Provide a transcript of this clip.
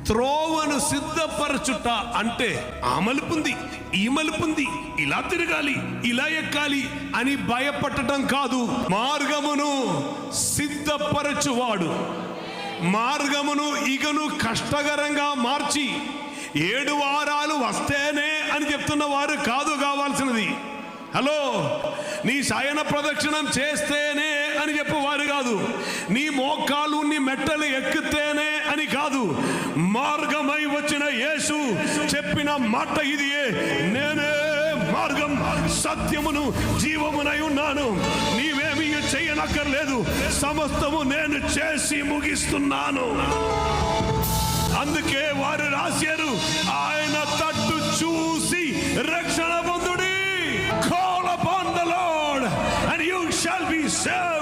త్రోవను సిద్ధపరచుట అంటే ఆ మలుపుంది, ఈ మలుపుంది, ఇలా తిరగాలి, ఇలా ఎక్కాలి అని భయపడటం కాదు. మార్గమును సిద్ధపరచువాడు మార్గమును ఇకను కష్టకరంగా మార్చి 7 వారాలు వస్తేనే అని చెప్తున్న వారు కాదు కావాల్సినది. హలో, నీ శయన ప్రదక్షిణం చేస్తేనే అని చెప్పేవారు కాదు. నీ మోకాలు నీ మెట్టలు ఎక్కితేనే అని కాదు. మార్గమై వచ్చిన యేసు చెప్పిన మాట ఇదియే, నేనే మార్గం సత్యమును జీవమునై ఉన్నాను, నీవేమీ చేయనక్కర్లేదు, సమస్తము నేను చేసి ముగిస్తున్నాను. అందుకే వారు రాశారు, ఆయన తట్టు చూసి రక్షణ పొందుడి. Call upon the Lord and you shall be saved.